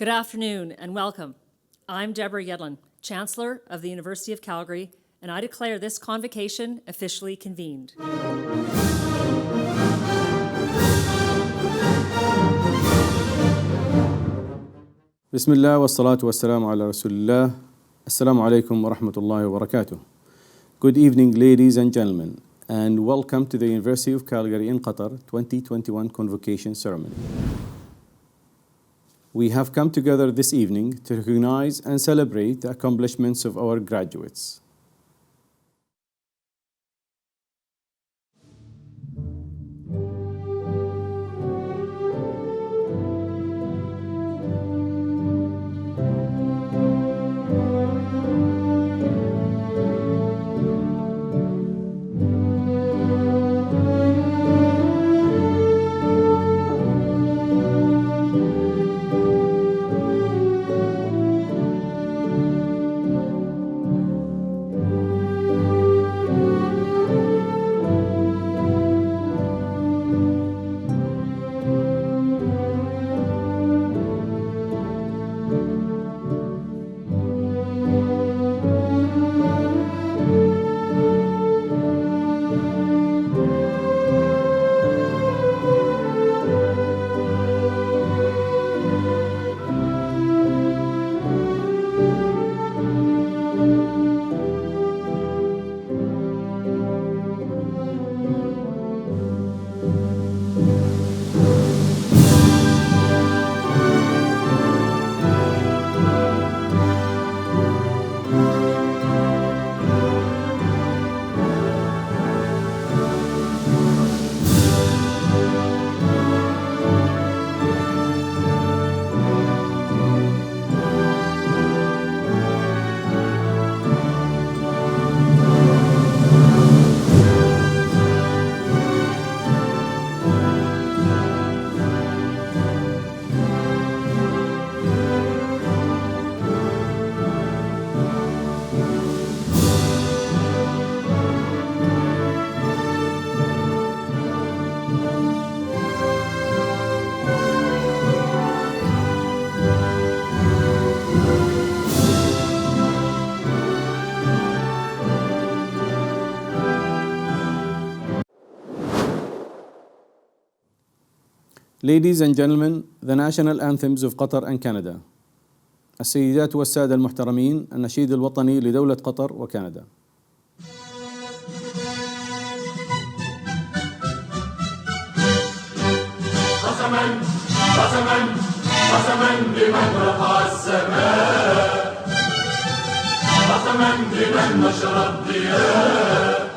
Good afternoon and welcome. I'm Deborah Yedlin, Chancellor of the University of Calgary, and I declare this convocation officially convened. بسم الله والصلاة والسلام على رسول الله. Assalamu alaikum wa rahmatullahi wa barakatuh. Good evening, ladies and gentlemen, and welcome to the University of Calgary in Qatar 2021 Convocation Ceremony. We have come together this evening to recognize and celebrate the accomplishments of our graduates. Ladies and gentlemen, the national anthems of Qatar and Canada. السيدات والسادة المحترمين، النشيد الوطني لدولة قطر وكندا. قسما قسما قسما بمن رفع السماء، قسما بمن نشر الضياء،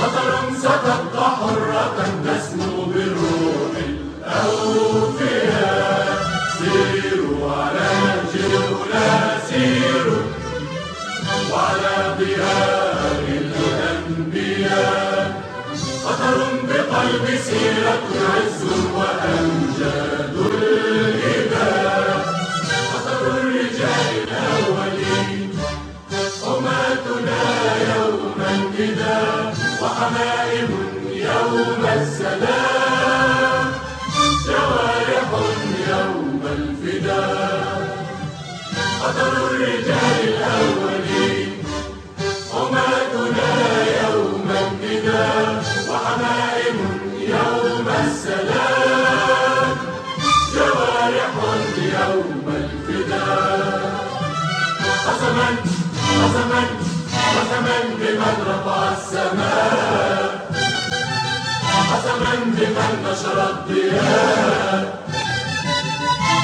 قطر ستبقى حرة تسمو بروح الأوفياء. سيروا على نهج الأولى، سيروا وعلى ضياء الأنبياء. قطر بقلب سيرة عز وأمجاد الإباء. قطر الرجال الأولين، حماتنا يوم النداء، وحمائم يوم السلام، جوارح يوم الفداء. قطر الرجال الأولين، حماتنا يوم النداء، وحمائم يوم السلام، جوارح يوم الفداء. قسما قسما قسما بمن رفع السماء، قسما بمن نشر الضياء.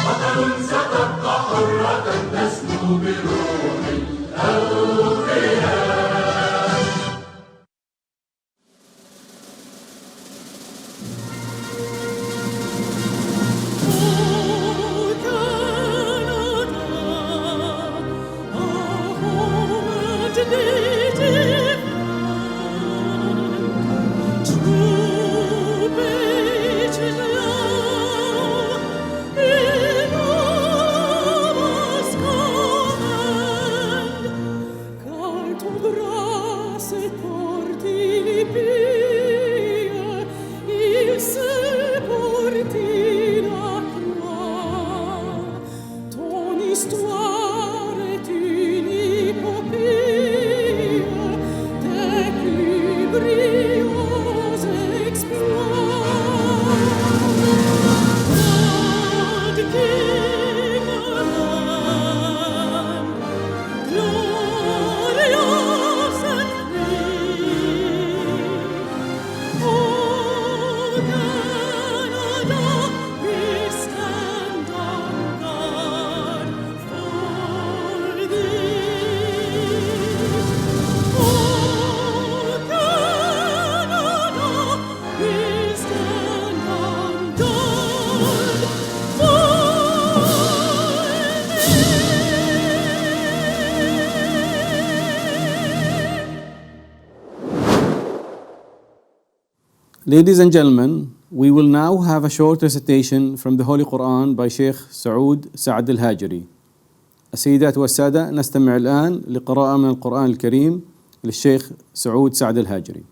قطر ستبقى حرة تسمو بروح الأوفياء. Tomorrow Ladies and gentlemen, we will now have a short recitation from the Holy Quran by Sheikh سعود سعد الهاجري. السيدات والسادة، نستمع الآن لقراءة من القرآن الكريم للشيخ سعود سعد الهاجري.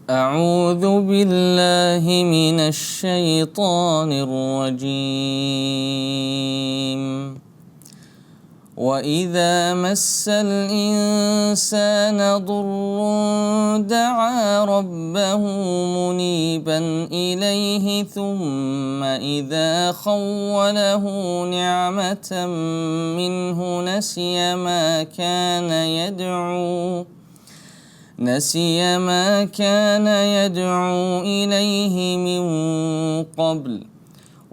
أعوذ بالله من الشيطان الرجيم. وإذا مس الإنسان ضر دعا ربه منيبا إليه ثم إذا خوله نعمة منه نسي ما كان يدعو إليه من قبل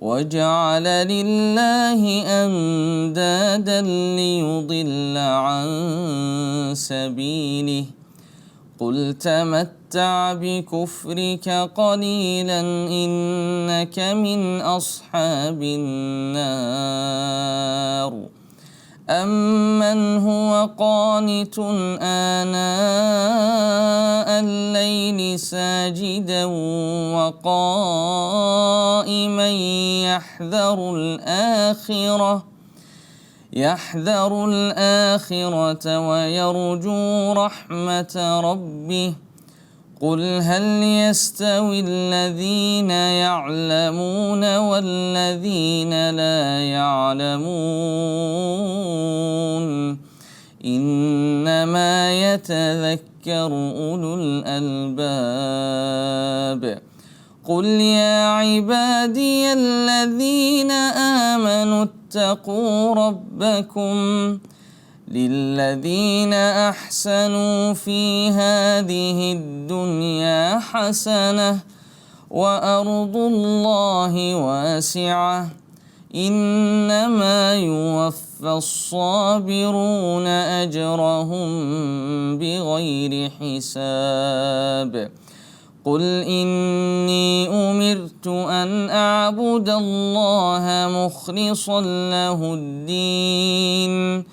وجعل لله أندادا ليضل عن سبيله قل تمتع بكفرك قليلا إنك من أصحاب النار. أمن هو قانت آناء الليل ساجدا وقائما يحذر الآخرة ويرجو رحمة ربه قل هل يستوي الذين يعلمون والذين لا يعلمون إنما يتذكر أولو الألباب. قل يا عبادي الذين آمنوا اتقوا ربكم للذين أحسنوا في هذه الدنيا حسنة وأرض الله واسعة إنما يوفى الصابرون أجرهم بغير حساب. قل إني أمرت أن أعبد الله مخلصا له الدين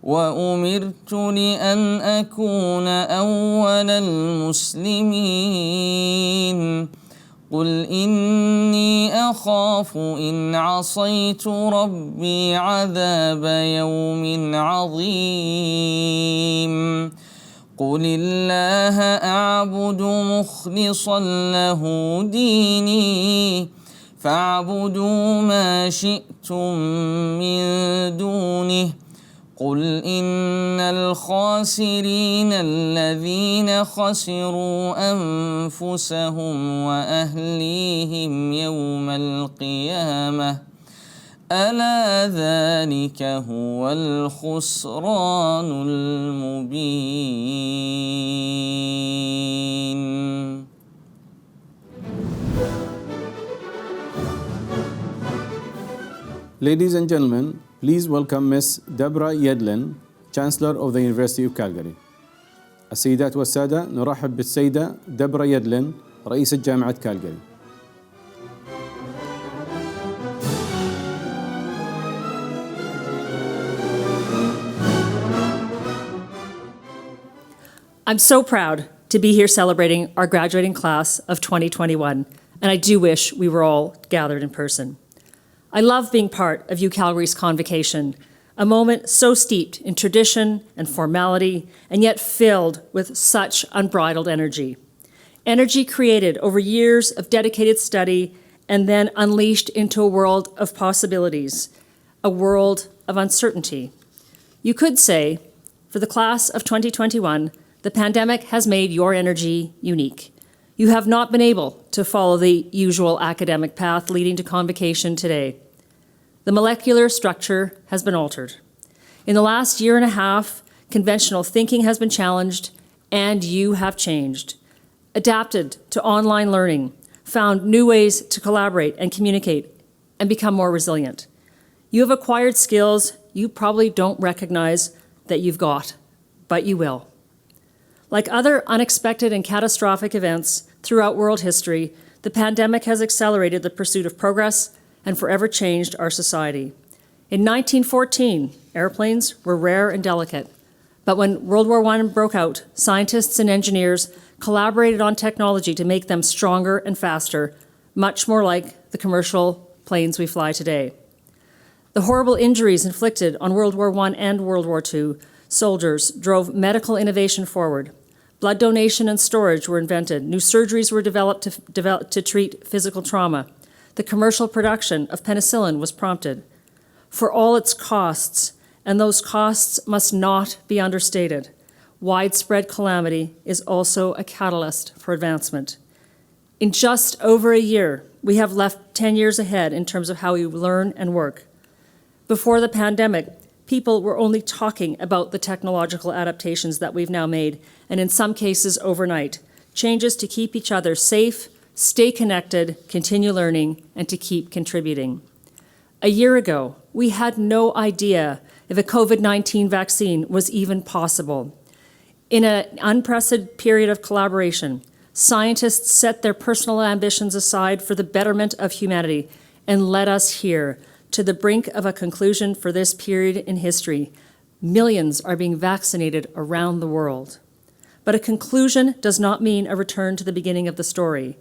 وأمرت لأن أكون أول المسلمين. قل إني أخاف إن عصيت ربي عذاب يوم عظيم. قل الله أعبد مخلصا له ديني فاعبدوا ما شئتم من دونه. قل إن الخاسرين الذين خسروا أنفسهم وأهليهم يوم القيامة ألا ذلك هو الخسران المبين. Ladies and gentlemen, please welcome Miss Deborah Yedlin, Chancellor of the University of Calgary. السيدات والسادة، نرحب بالسيدة ديبرا يدلين، رئيسة جامعة كالجاري. I'm so proud to be here celebrating our graduating class of 2021, and I do wish we were all gathered in person. I love being part of UCalgary's Convocation, a moment so steeped in tradition and formality, and yet filled with such unbridled energy. Energy created over years of dedicated study and then unleashed into a world of possibilities, a world of uncertainty. You could say, for the class of 2021, the pandemic has made your energy unique. You have not been able to follow the usual academic path leading to Convocation today. The molecular structure has been altered. In the last year and a half, conventional thinking has been challenged, and you have changed, adapted to online learning, found new ways to collaborate and communicate, and become more resilient. You have acquired skills you probably don't recognize that you've got, but you will. Like other unexpected and catastrophic events throughout world history, the pandemic has accelerated the pursuit of progress and forever changed our society. In 1914, airplanes were rare and delicate. But when World War I broke out, scientists and engineers collaborated on technology to make them stronger and faster, much more like the commercial planes we fly today. The horrible injuries inflicted on World War I and World War II soldiers drove medical innovation forward. Blood donation and storage were invented. New surgeries were developed to treat physical trauma. The commercial production of penicillin was prompted. For all its costs, and those costs must not be understated, widespread calamity is also a catalyst for advancement. In just over a year, we have left 10 years ahead in terms of how we learn and work. Before the pandemic, people were only talking about the technological adaptations that we've now made, and in some cases overnight, changes to keep each other safe, stay connected, continue learning, and to keep contributing. A year ago, we had no idea if a COVID-19 vaccine was even possible. In an unprecedented period of collaboration, scientists set their personal ambitions aside for the betterment of humanity and led us here to the brink of a conclusion for this period in history. Millions are being vaccinated around the world. But a conclusion does not mean a return to the beginning of the story,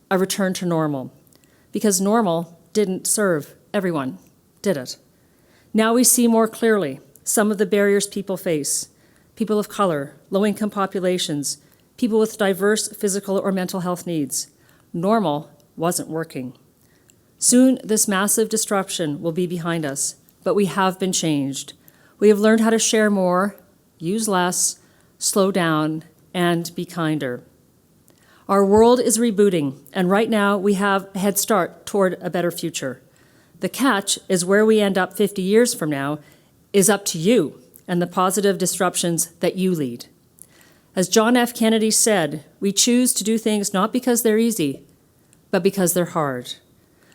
a return to normal, because normal didn't serve everyone, did it? Now we see more clearly some of the barriers people face: people of color, low-income populations, people with diverse physical or mental health needs. Normal wasn't working. Soon, this massive disruption will be behind us, but we have been changed. We have learned how to share more, use less, slow down, and be kinder. Our world is rebooting, and right now we have a head start toward a better future. The catch is where we end up 50 years from now is up to you and the positive disruptions that you lead. As John F. Kennedy said, we choose to do things not because they're easy, but because they're hard.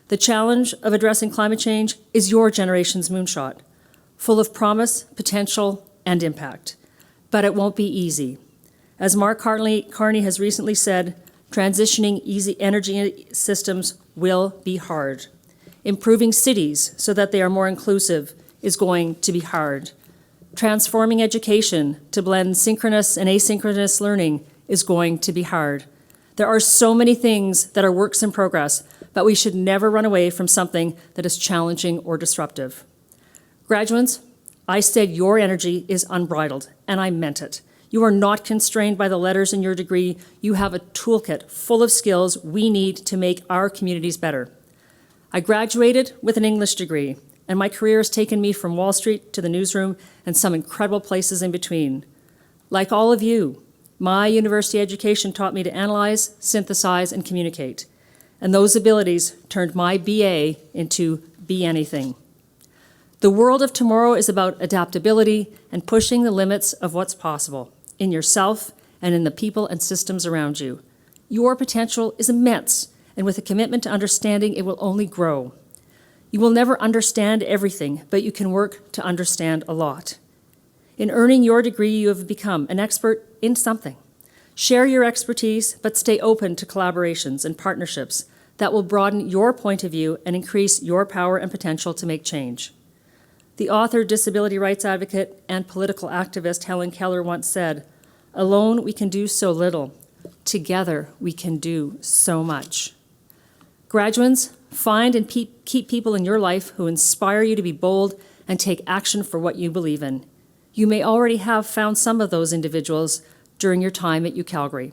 The challenge of addressing climate change is your generation's moonshot, full of promise, potential, and impact. But it won't be easy. As Mark Carney has recently said, transitioning easy energy systems will be hard. Improving cities so that they are more inclusive is going to be hard. Transforming education to blend synchronous and asynchronous learning is going to be hard. There are so many things that are works in progress, but we should never run away from something that is challenging or disruptive. Graduates, I said your energy is unbridled, and I meant it. You are not constrained by the letters in your degree. You have a toolkit full of skills we need to make our communities better. I graduated with an English degree, and my career has taken me from Wall Street to the newsroom and some incredible places in between. Like all of you, my university education taught me to analyze, synthesize, and communicate. And those abilities turned my BA into Be Anything. The world of tomorrow is about adaptability and pushing the limits of what's possible in yourself and in the people and systems around you. Your potential is immense, and with a commitment to understanding, it will only grow. You will never understand everything, but you can work to understand a lot. In earning your degree, you have become an expert in something. Share your expertise, but stay open to collaborations and partnerships that will broaden your point of view and increase your power and potential to make change. The author, disability rights advocate, and political activist Helen Keller once said, "Alone we can do so little. Together we can do so much." Graduates, find and keep people in your life who inspire you to be bold and take action for what you believe in. You may already have found some of those individuals during your time at UCalgary.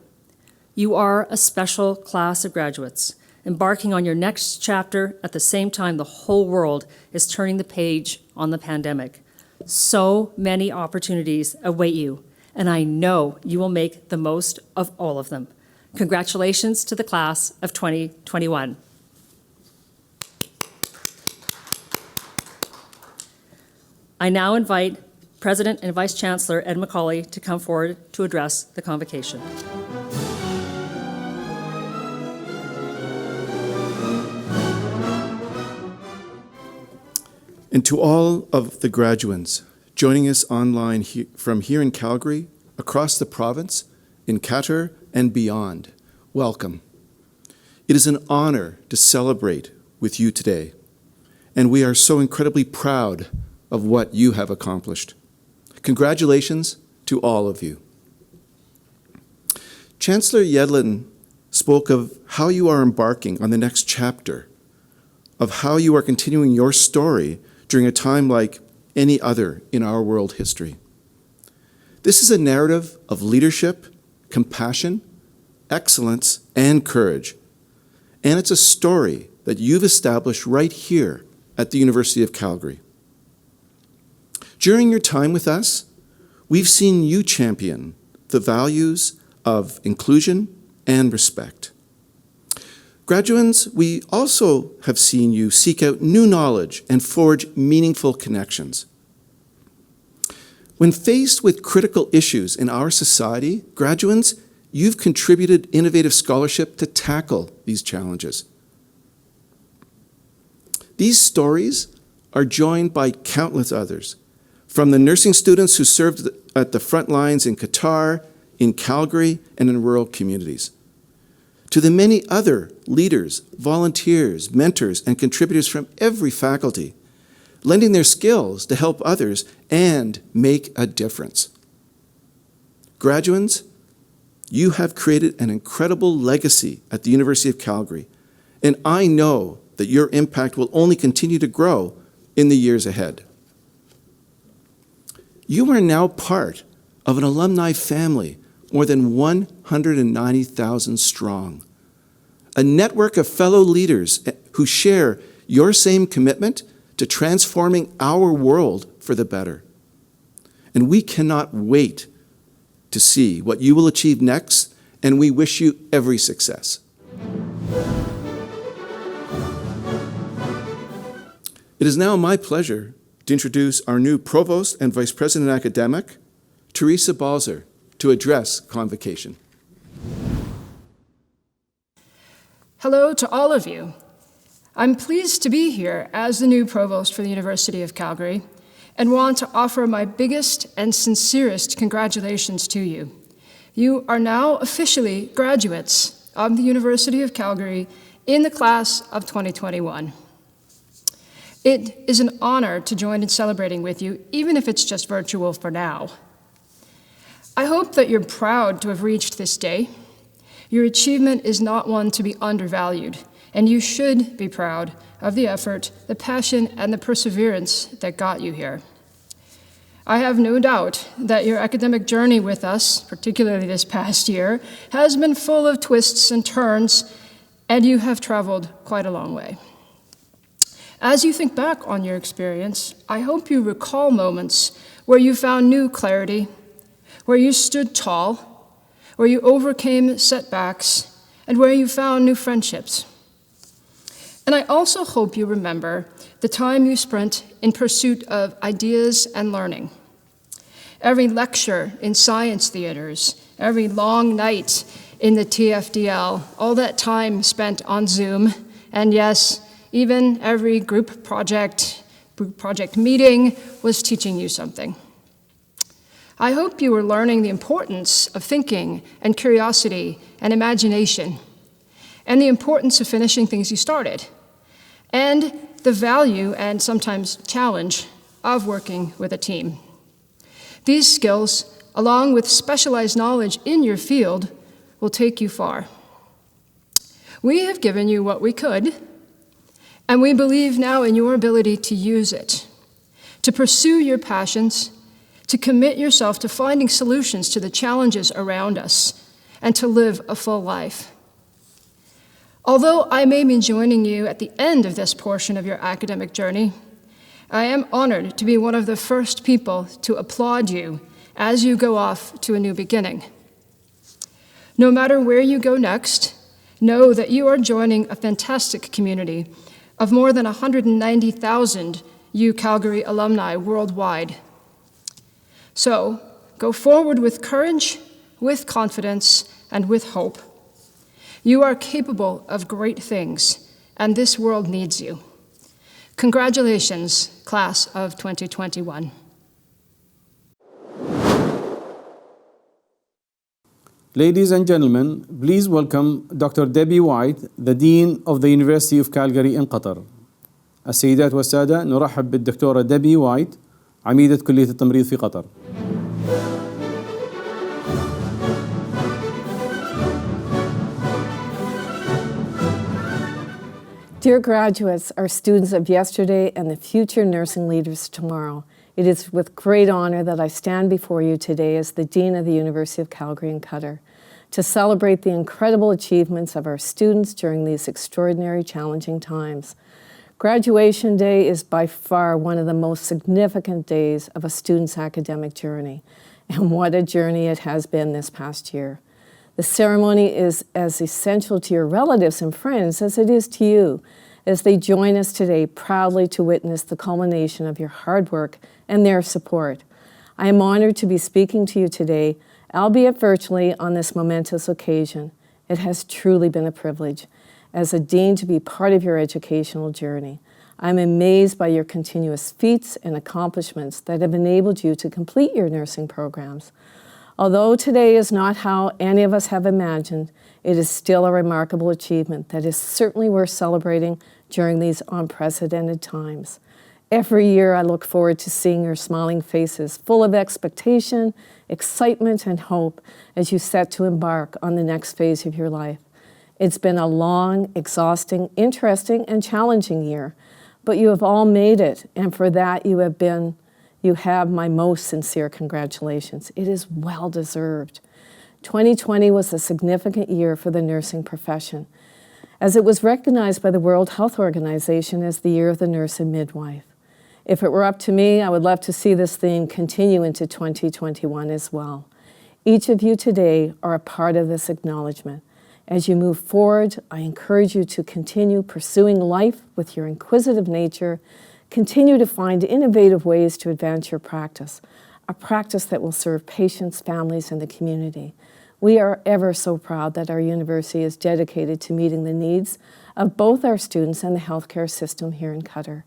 You are a special class of graduates, embarking on your next chapter at the same time the whole world is turning the page on the pandemic. So many opportunities await you, and I know you will make the most of all of them. Congratulations to the class of 2021. I now invite President and Vice-Chancellor Ed McCauley to come forward to address the convocation. And to all of the graduates joining us online from here in Calgary, across the province, in Qatar, and beyond, welcome. It is an honor to celebrate with you today. and we are so incredibly proud of what you have accomplished. Congratulations to all of you. Chancellor Yedlin spoke of how you are embarking on the next chapter, of how you are continuing your story during a time like any other in our world history. This is a narrative of leadership, compassion, excellence, and courage. And it's a story that you've established right here at the University of Calgary. During your time with us, we've seen you champion the values of inclusion and respect. Graduands, we also have seen you seek out new knowledge and forge meaningful connections. When faced with critical issues in our society, graduands, you've contributed innovative scholarship to tackle these challenges. These stories are joined by countless others, from the nursing students who served at the front lines in Qatar, in Calgary, and in rural communities, to the many other leaders, volunteers, mentors, and contributors from every faculty, lending their skills to help others and make a difference. Graduands, you have created an incredible legacy at the University of Calgary, and I know that your impact will only continue to grow in the years ahead. You are now part of an alumni family more than 190,000 strong, a network of fellow leaders who share your same commitment to transforming our world for the better. And we cannot wait to see what you will achieve next, and we wish you every success. It is now my pleasure to introduce our new Provost and Vice President Academic, Teresa Balzer, to address Convocation. Hello to all of you. I'm pleased to be here as the new Provost for the University of Calgary and want to offer my biggest and sincerest congratulations to you. You are now officially graduates of the University of Calgary in the class of 2021. It is an honor to join in celebrating with you, even if it's just virtual for now. I hope that you're proud to have reached this day. Your achievement is not one to be undervalued, and you should be proud of the effort, the passion, and the perseverance that got you here. I have no doubt that your academic journey with us, particularly this past year, has been full of twists and turns, and you have traveled quite a long way. As you think back on your experience, I hope you recall moments where you found new clarity, where you stood tall, where you overcame setbacks, and where you found new friendships. And I also hope you remember the time you spent in pursuit of ideas and learning. Every lecture in science theaters, every long night in the TFDL, all that time spent on Zoom, and yes, even every group project meeting was teaching you something. I hope you were learning the importance of thinking and curiosity and imagination, and the importance of finishing things you started, and the value and sometimes challenge of working with a team. These skills, along with specialized knowledge in your field, will take you far. We have given you what we could, and we believe now in your ability to use it, to pursue your passions, to commit yourself to finding solutions to the challenges around us, and to live a full life. Although I may be joining you at the end of this portion of your academic journey, I am honored to be one of the first people to applaud you as you go off to a new beginning. No matter where you go next, know that you are joining a fantastic community of more than 190,000 UCalgary alumni worldwide. So, go forward with courage, with confidence, and with hope. You are capable of great things, and this world needs you. Congratulations, class of 2021. Ladies and gentlemen, please welcome Dr. Debbie White, the Dean of the University of Calgary in Qatar. السيدات والسادة، نرحب بالدكتورة ديبي وايت، عميدة كلية التمريض في قطر. Dear graduates, our students of yesterday and the future nursing leaders tomorrow, it is with great honor that I stand before you today as the Dean of the University of Calgary in Qatar to celebrate the incredible achievements of our students during these extraordinary, challenging times. Graduation Day is by far one of the most significant days of a student's academic journey, and what a journey it has been this past year. The ceremony is as essential to your relatives and friends as it is to you, as they join us today proudly to witness the culmination of your hard work and their support. I am honored to be speaking to you today, albeit virtually, on this momentous occasion. It has truly been a privilege as a dean to be part of your educational journey. I'm amazed by your continuous feats and accomplishments that have enabled you to complete your nursing programs. Although today is not how any of us have imagined, it is still a remarkable achievement that is certainly worth celebrating during these unprecedented times. Every year I look forward to seeing your smiling faces full of expectation, excitement, and hope as you set to embark on the next phase of your life. It's been a long, exhausting, interesting, and challenging year, but you have all made it, and for that you have my most sincere congratulations. It is well deserved. 2020 was a significant year for the nursing profession, as it was recognized by the World Health Organization as the year of the nurse and midwife. If it were up to me, I would love to see this theme continue into 2021 as well. Each of you today are a part of this acknowledgement. As you move forward, I encourage you to continue pursuing life with your inquisitive nature. Continue to find innovative ways to advance your practice, a practice that will serve patients, families, and the community. We are ever so proud that our university is dedicated to meeting the needs of both our students and the healthcare system here in Qatar.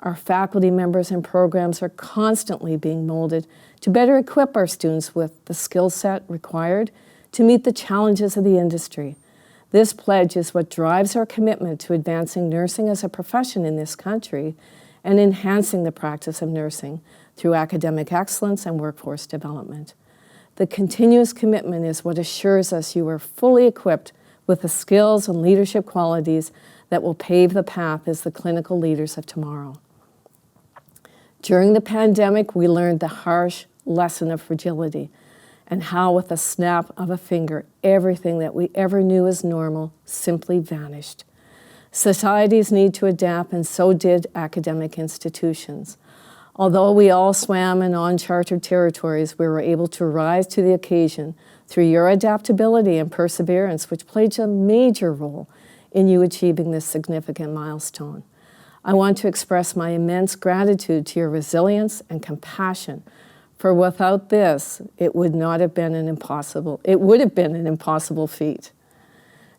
Our faculty members and programs are constantly being molded to better equip our students with the skill set required to meet the challenges of the industry. This pledge is what drives our commitment to advancing nursing as a profession in this country and enhancing the practice of nursing through academic excellence and workforce development. The continuous commitment is what assures us you are fully equipped with the skills and leadership qualities that will pave the path as the clinical leaders of tomorrow. During the pandemic, we learned the harsh lesson of fragility and how with a snap of a finger, everything that we ever knew as normal simply vanished. Societies need to adapt, and so did academic institutions. Although we all swam in uncharted territories, we were able to rise to the occasion through your adaptability and perseverance, which played a major role in you achieving this significant milestone. I want to express my immense gratitude to your resilience and compassion, for without this, it would have been an impossible feat.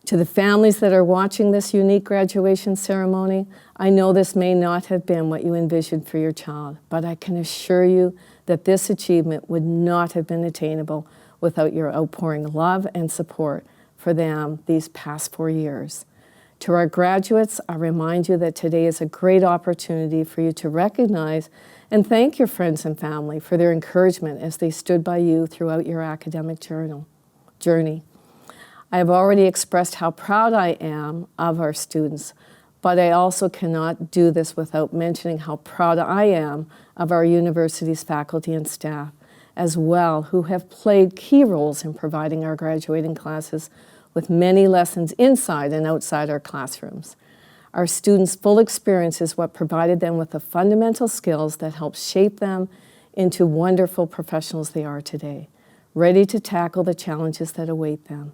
To the families that are watching this unique graduation ceremony, I know this may not have been what you envisioned for your child, but I can assure you that this achievement would not have been attainable without your outpouring love and support for them these past 4 years. To our graduates, I remind you that today is a great opportunity for you to recognize and thank your friends and family for their encouragement as they stood by you throughout your academic journey. I have already expressed how proud I am of our students, but I also cannot do this without mentioning how proud I am of our university's faculty and staff as well, who have played key roles in providing our graduating classes with many lessons inside and outside our classrooms. Our students' full experience is what provided them with the fundamental skills that help shape them into wonderful professionals they are today, ready to tackle the challenges that await them.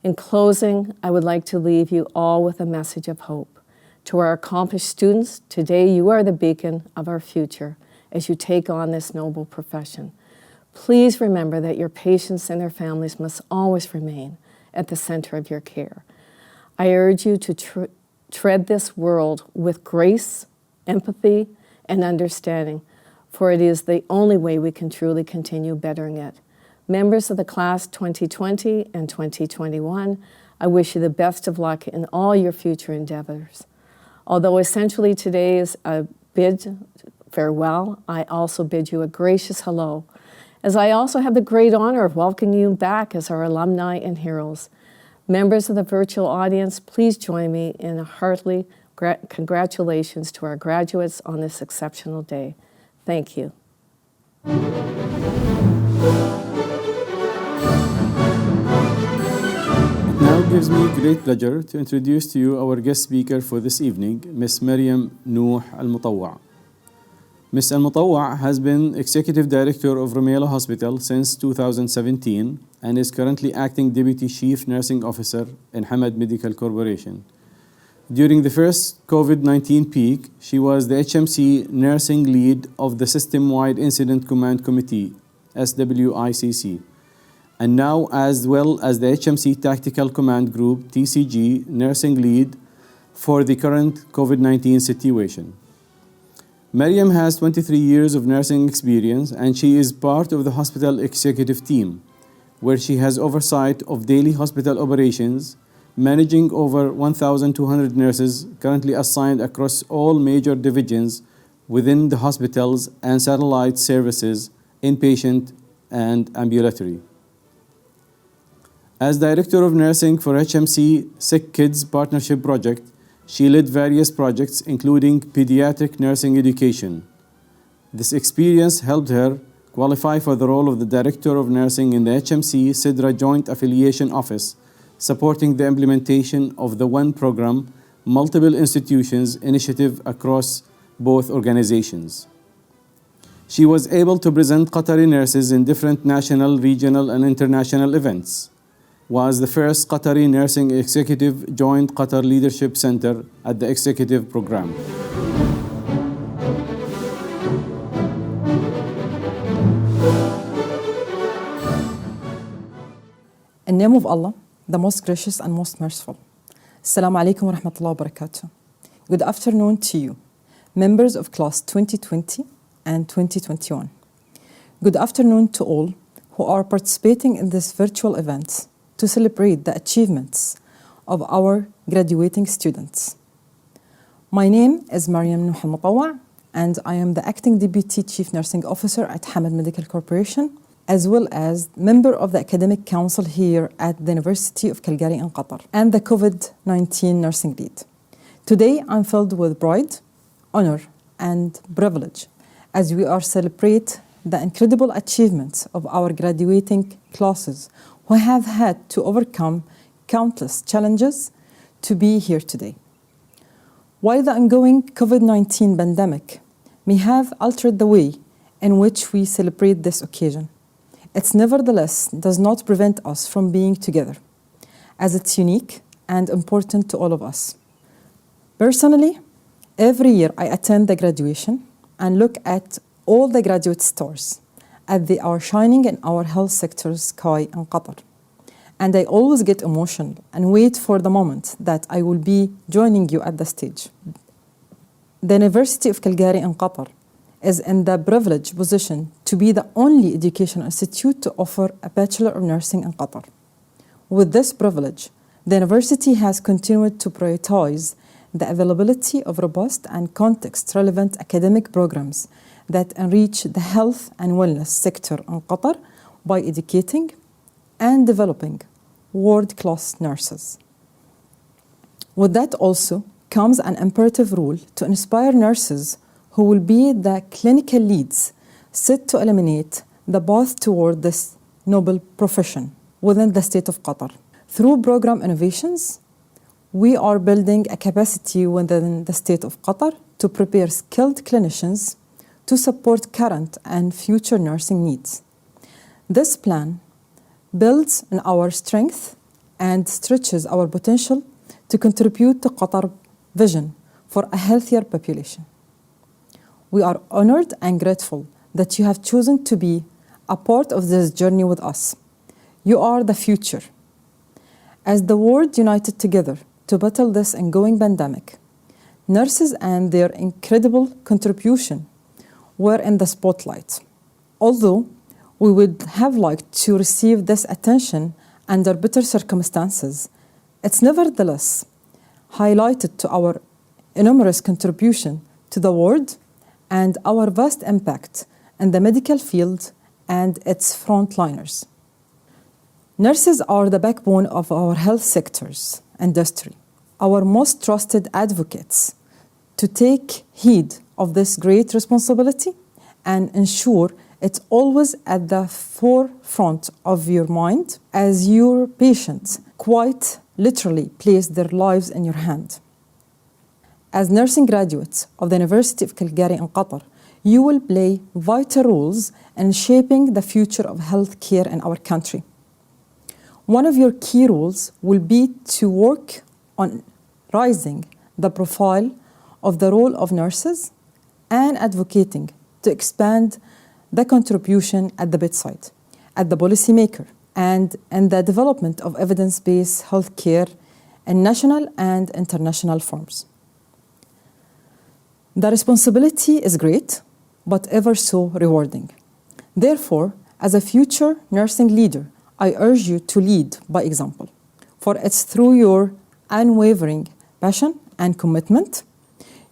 In closing, I would like to leave you all with a message of hope. To our accomplished students, today you are the beacon of our future as you take on this noble profession. Please remember that your patients and their families must always remain at the center of your care. I urge you to tread this world with grace, empathy, and understanding, for it is the only way we can truly continue bettering it. Members of the class 2020 and 2021, I wish you the best of luck in all your future endeavors. Although essentially today is a bid farewell, I also bid you a gracious hello, as I also have the great honor of welcoming you back as our alumni and heroes. Members of the virtual audience, please join me in a hearty congratulations to our graduates on this exceptional day. Thank you. It now gives me great pleasure to introduce to you our guest speaker for this evening, Ms. Mariam Nooh Al-Mutawa. Ms. Al-Mutawa has been Executive Director of Rumaila Hospital since 2017 and is currently Acting Deputy Chief Nursing Officer in Hamad Medical Corporation. During the first COVID-19 peak, she was the HMC Nursing Lead of the System-Wide Incident Command Committee, SWICC, and now as well as the HMC Tactical Command Group, TCG, Nursing Lead for the current COVID-19 situation. Mariam has 23 years of nursing experience and she is part of the hospital executive team, where she has oversight of daily hospital operations, managing over 1,200 nurses currently assigned across all major divisions within the hospitals and satellite services, inpatient and ambulatory. As Director of Nursing for HMC Sick Kids Partnership Project, she led various projects including pediatric nursing education. This experience helped her qualify for the role of the Director of Nursing in the HMC SIDRA Joint Affiliation Office, supporting the implementation of the One Program, Multiple Institutions initiative across both organizations. She was able to present Qatari nurses in different national, regional, and international events, was the first Qatari Nursing Executive Joint Qatar Leadership Center at the Executive Program. In the name of Allah, the most gracious and most merciful. Assalamu alaikum wa rahmatullahi wa barakatuh. Good afternoon to you, members of class 2020 and 2021. Good afternoon to all who are participating in this virtual event to celebrate the achievements of our graduating students. My name is Mariam Nooh Al-Mutawa, and I am the Acting Deputy Chief Nursing Officer at Hamad Medical Corporation, as well as member of the Academic Council here at the University of Calgary in Qatar, and the COVID-19 Nursing Lead. Today, I'm filled with pride, honor, and privilege as we are celebrate the incredible achievements of our graduating classes who have had to overcome countless challenges to be here today. While the ongoing COVID-19 pandemic may have altered the way in which we celebrate this occasion, it nevertheless does not prevent us from being together, as it's unique and important to all of us. Personally, every year I attend the graduation and look at all the graduate stars as they are shining in our health sector's sky in Qatar. And I always get emotional and wait for the moment that I will be joining you at the stage. The University of Calgary in Qatar is in the privileged position to be the only educational institute to offer a Bachelor of Nursing in Qatar. With this privilege, the university has continued to prioritize the availability of robust and context-relevant academic programs that enrich the health and wellness sector in Qatar by educating and developing world-class nurses. With that also comes an imperative rule to inspire nurses who will be the clinical leads set to eliminate the path toward this noble profession within the state of Qatar. Through program innovations, we are building a capacity within the state of Qatar to prepare skilled clinicians to support current and future nursing needs. This plan builds on our strength and stretches our potential to contribute to Qatar's vision for a healthier population. We are honored and grateful that you have chosen to be a part of this journey with us. You are the future. As the world united together to battle this ongoing pandemic, nurses and their incredible contribution were in the spotlight. Although we would have liked to receive this attention under better circumstances, it's nevertheless highlighted to our enormous contribution to the world and our vast impact in the medical field and its frontliners. Nurses are the backbone of our health sector's industry, our most trusted advocates, to take heed of this great responsibility and ensure it's always at the forefront of your mind as your patients quite literally place their lives in your hand. As nursing graduates of the University of Calgary in Qatar, you will play vital roles in shaping the future of healthcare in our country. One of your key roles will be to work on raising the profile of the role of nurses and advocating to expand the contribution at the bedside, at the policymaker, and in the development of evidence-based healthcare in national and international forums. The responsibility is great, but ever so rewarding. Therefore, as a future nursing leader, I urge you to lead by example, for it's through your unwavering passion and commitment,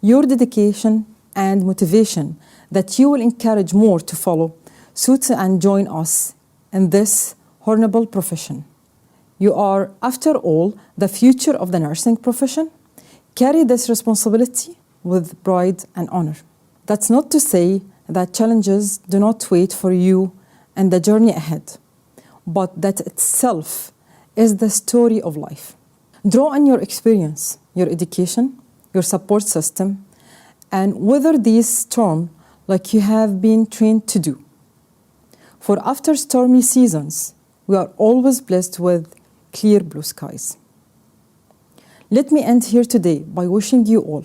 your dedication and motivation that you will encourage more to follow suit and join us in this honorable profession. You are, after all, the future of the nursing profession. Carry this responsibility with pride and honor. That's not to say that challenges do not wait for you and the journey ahead, but that itself is the story of life. Draw on your experience, your education, your support system, and weather these storms like you have been trained to do. For after stormy seasons, we are always blessed with clear blue skies. Let me end here today by wishing you all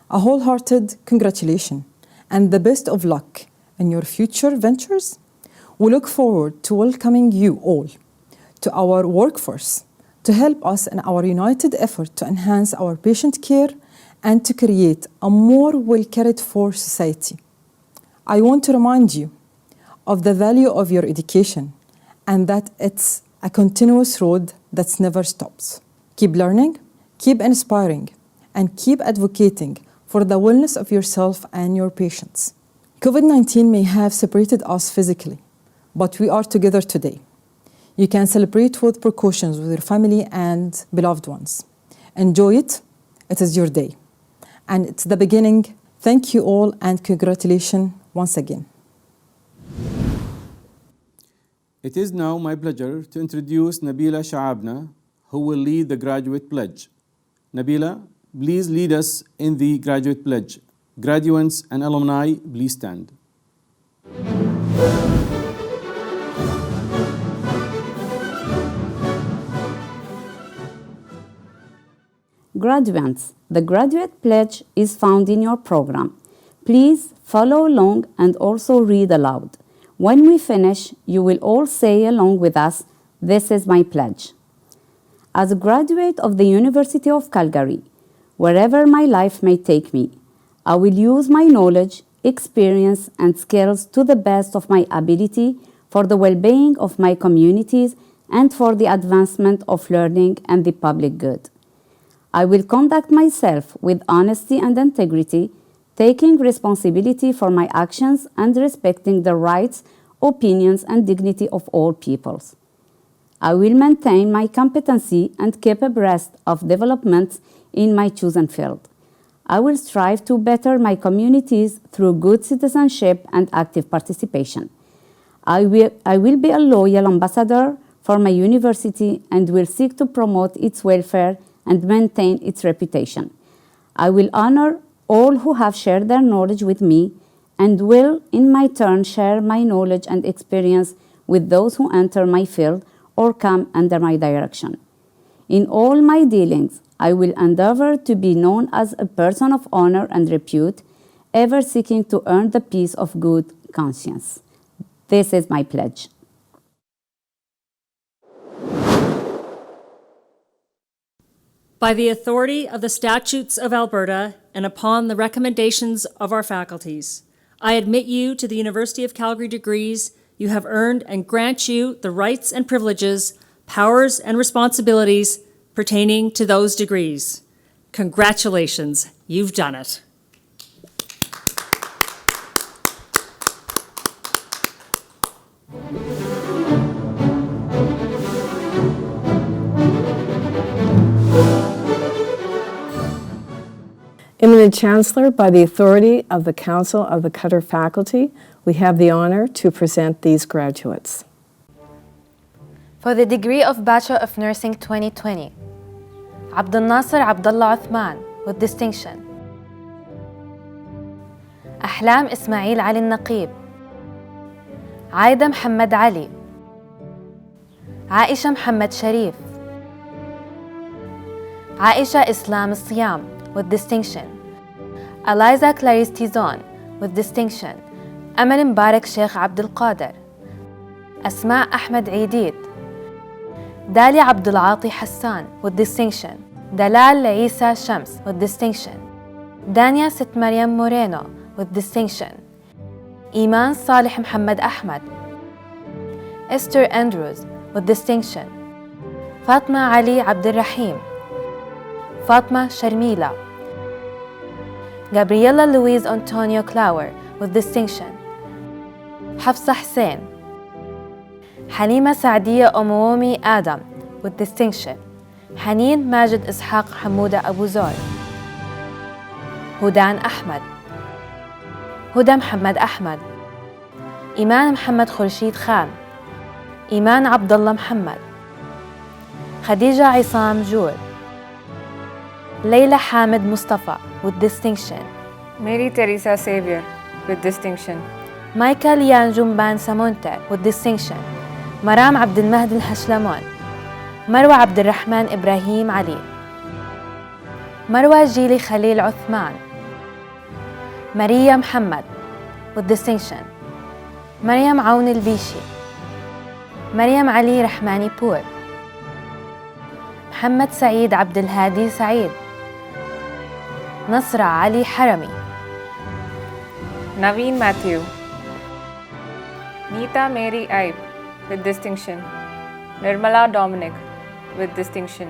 a wholehearted congratulations and the best of luck in your future ventures. We look forward to welcoming you all to our workforce to help us in our united effort to enhance our patient care and to create a more well-cared-for society. I want to remind you of the value of your education and that it's a continuous road that never stops. Keep learning, keep inspiring, and keep advocating for the wellness of yourself and your patients. COVID-19 may have separated us physically, but we are together today. You can celebrate with precautions with your family and beloved ones. Enjoy it. It is your day. And it's the beginning. Thank you all and congratulations once again. It is now my pleasure to introduce Nabila Shaabna, who will lead the graduate pledge. Nabila, please lead us in the graduate pledge. Graduates and alumni, please stand. Graduates, the graduate pledge is found in your program. Please follow along and also read aloud. When we finish, you will all say along with us, "This is my pledge." As a graduate of the University of Calgary, wherever my life may take me, I will use my knowledge, experience, and skills to the best of my ability for the well-being of my communities and for the advancement of learning and the public good. I will conduct myself with honesty and integrity, taking responsibility for my actions and respecting the rights, opinions, and dignity of all peoples. I will maintain my competency and keep abreast of developments in my chosen field. I will strive to better my communities through good citizenship and active participation. I will be a loyal ambassador for my university and will seek to promote its welfare and maintain its reputation. I will honor all who have shared their knowledge with me and will, in my turn, share my knowledge and experience with those who enter my field or come under my direction. In all my dealings, I will endeavor to be known as a person of honor and repute, ever seeking to earn the peace of good conscience. This is my pledge. By the authority of the statutes of Alberta and upon the recommendations of our faculties, I admit you to the University of Calgary degrees you have earned and grant you the rights and privileges, powers and responsibilities pertaining to those degrees. Congratulations, you've done it. Eminent Chancellor, by the authority of the Council of the Qatar Faculty, we have the honor to present these graduates. For the degree of Bachelor of Nursing 2020, Abdul Nasser Abdullah Uthman with distinction. أحلام إسماعيل علي النقيب. عايدة محمد علي. عائشة محمد شريف. عائشة إسلام الصيام with distinction. Eliza Clarice Tizon with distinction. أمل مبارك شيخ عبد القادر. أسماء أحمد عيديد. داليا عبد العاطي حسان with distinction. دلال عيسى شمس with distinction. دانيا ست مريم مورينو with distinction. إيمان صالح محمد أحمد. Esther Andrews with distinction. فاطمة علي عبد الرحيم. فاطمة شرميلة. Gabriella Louise Antonio Clower with distinction. حفصة حسين. حليمة سعدية أمومي آدم with distinction. حنين ماجد إسحاق حمودة أبو زور. هدان أحمد. هدى محمد أحمد. إيمان محمد خورشيد خان. إيمان عبد الله محمد. خديجة عصام جور. ليلى حامد مصطفى with distinction. Mary Teresa Xavier with distinction. مايكل يان جنبان سامونتر with distinction. مرام عبد المهدي الحشلمون. مروة عبد الرحمن إبراهيم علي. مروة جيلي خليل عثمان. مريم محمد with distinction. مريم عون البيشي. مريم علي رحماني بور. محمد سعيد عبد الهادي سعيد. نصرة علي حرمي. Naveen Matthew. Neeta Mary Ibe with distinction. Nirmala Dominic with distinction.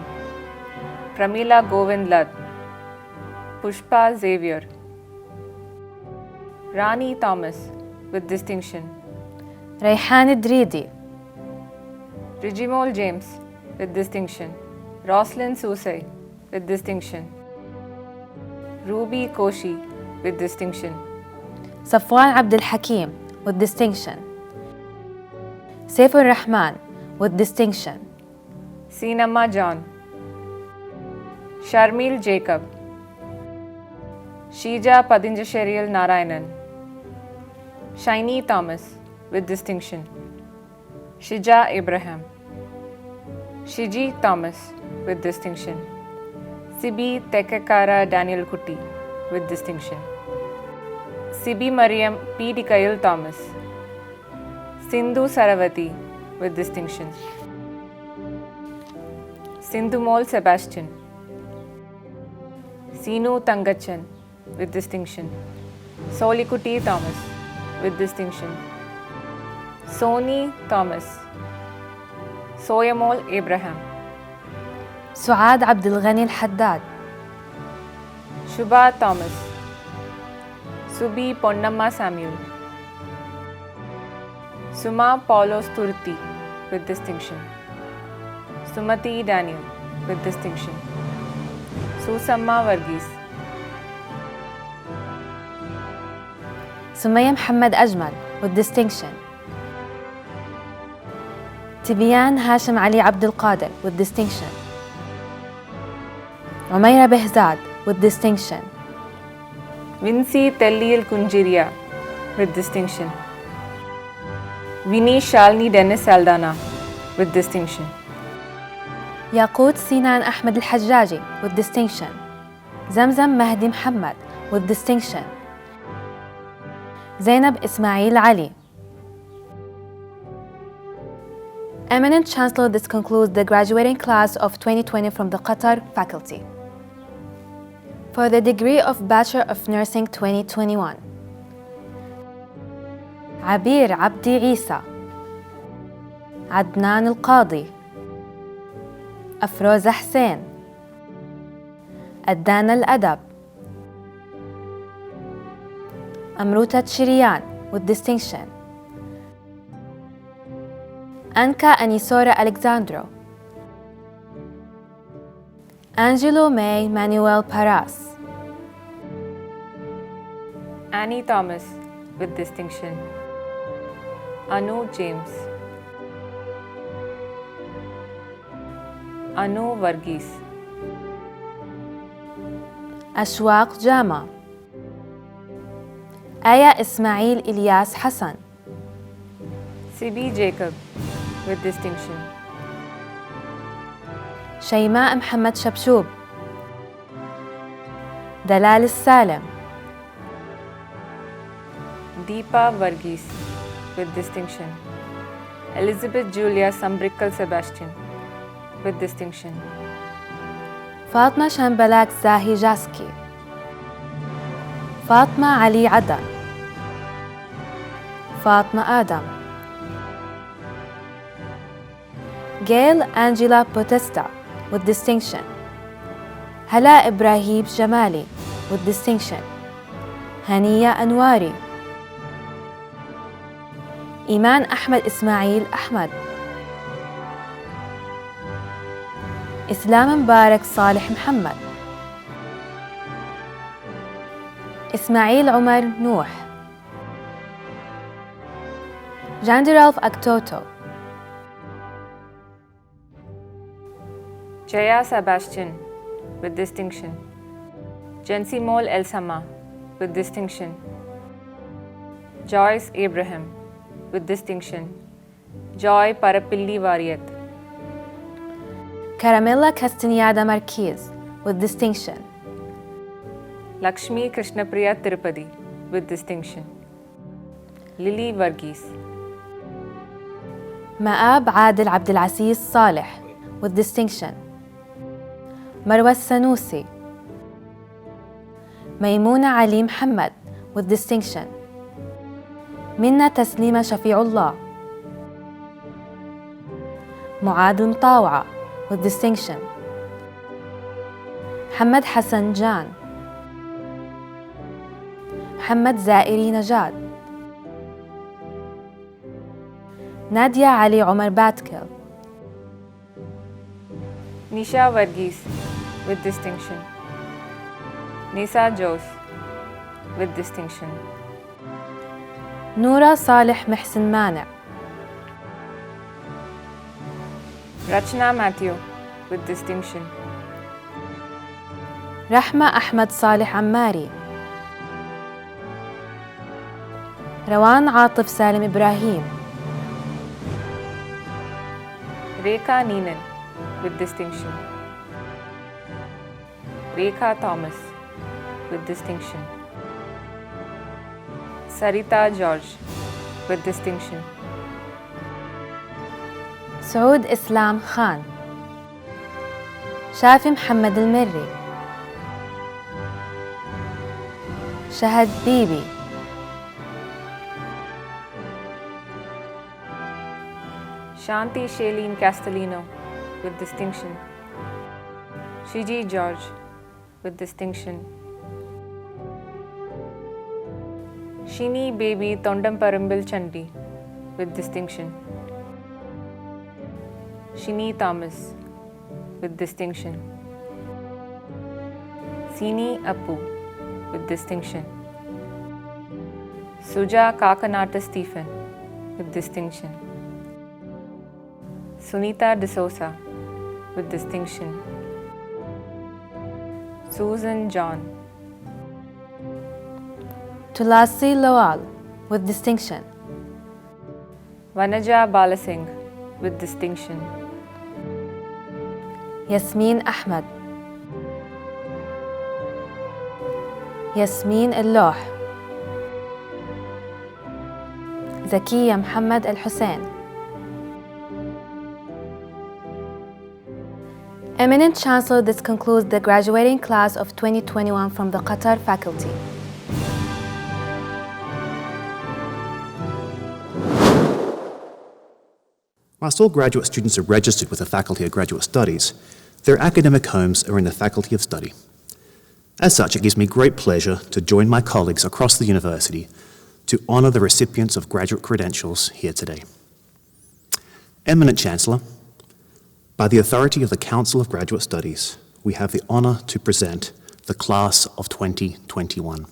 Pramila Govind Lad. Pushpa Xavier. Rani Thomas with distinction. ريحان دريدي. Regimol James with distinction. Roslyn Susay with distinction. Ruby Koshi with distinction. صفوان عبد الحكيم with distinction. سيف الرحمن with distinction. Sinama John. Sharmil Jacob. Shija Padinjasheril Narayanan. Shiny Thomas with distinction. Shija Abraham. Shiji Thomas with distinction. Sibi Tekekara Daniel Kuti with distinction. Sibi Mariam P. Dikail Thomas. Sindhu Saravati with distinction. Sindhumol Sebastian. Sinu Tangachan with distinction. Solikouti Thomas with distinction. Soni Thomas. Soyamol Abraham. سعاد عبد الغني الحداد. Shubha Thomas. Subi Ponnamma Samuel. Suma Paulos Turti with distinction. Sumati Daniel with distinction. Susamma Varghese. سمية محمد أجمل with distinction. تبيان هاشم علي عبد القادر with distinction. عميرة بهزاد with distinction. Vinci Tellil Kunjiria with distinction. Vinny Shalini Dennis Saldana with distinction. ياقوت سينان أحمد الحجاجي with distinction. زمزم مهدي محمد with distinction. زينب إسماعيل علي. Eminent Chancellor, this concludes the graduating class of 2020 from the Qatar faculty. For the degree of Bachelor of Nursing 2021, عبير عبدي عيسى. عدنان القاضي. أفروز حسين. أدانا الأدب. أمروتة شريان with distinction. أنكا أنيسورا ألكساندرو. Angelo May Manuel Paras. Annie Thomas with distinction. Anu James. Anu Varghese. أشواق جاما. آية إسماعيل إلياس حسن. Sibi Jacob with distinction. شيماء محمد شبشوب. دلال السالم. Deepa Varghese with distinction. Elizabeth Julia Sambrickal Sebastian with distinction. فاطمة شنبلاك زاهي جاسكي. فاطمة علي عدن. فاطمة آدم. Gail Angela Potesta with distinction. هلا إبراهيم جمالي with distinction. هنية أنواري. إيمان أحمد إسماعيل أحمد. إسلام مبارك صالح محمد. إسماعيل عمر نوح. جاندرالف أكتوتو. Jaya Sebastian with distinction. Jensimol El Sama with distinction. Joyce Abraham with distinction. Joy Parapilli Variat. Caramella Castañeda Marquez with distinction. Lakshmi Krishnapriya Tirupati with distinction. Lily Varghese. مآب عادل عبد العزيز صالح with distinction. مروة السنوسي. ميمونة علي محمد with distinction. منى تسليمة شفيع الله. معاذ المطاوعة with distinction. محمد حسن جان. محمد زائري نجاد. نادية علي عمر باتكل. Nisha Varghese with distinction. Nisa Jose with distinction. نورا صالح محسن مانع. Rachna Matthew with distinction. رحمة أحمد صالح عماري. روان عاطف سالم إبراهيم. Rekha Neenan with distinction. Rekha Thomas with distinction. Sarita George with distinction. سعود إسلام خان. شافي محمد المري. شهد بيبي. Shanti Shailene Castellino with distinction. Shiji George with distinction. Shini Baby Tondamparambil Chandi with distinction. Shini Thomas with distinction. Sini Appu with distinction. Suja Kakanata Stephen with distinction. Sunita D'Souza with distinction. Susan John. Tulasi Lawal with distinction. Vanaja Balasingh with distinction. Yasmin Ahmed. Yasmin Al-Loh. Zakiya Muhammad Al-Hussein. Eminent Chancellor, this concludes the graduating class of 2021 from the Qatar faculty. Whilst all graduate students are registered with the Faculty of Graduate Studies, their academic homes are in the Faculty of Study. As such, it gives me great pleasure to join my colleagues across the university to honour the recipients of graduate credentials here today. Eminent Chancellor, by the authority of the Council of Graduate Studies, we have the honour to present the class of 2021.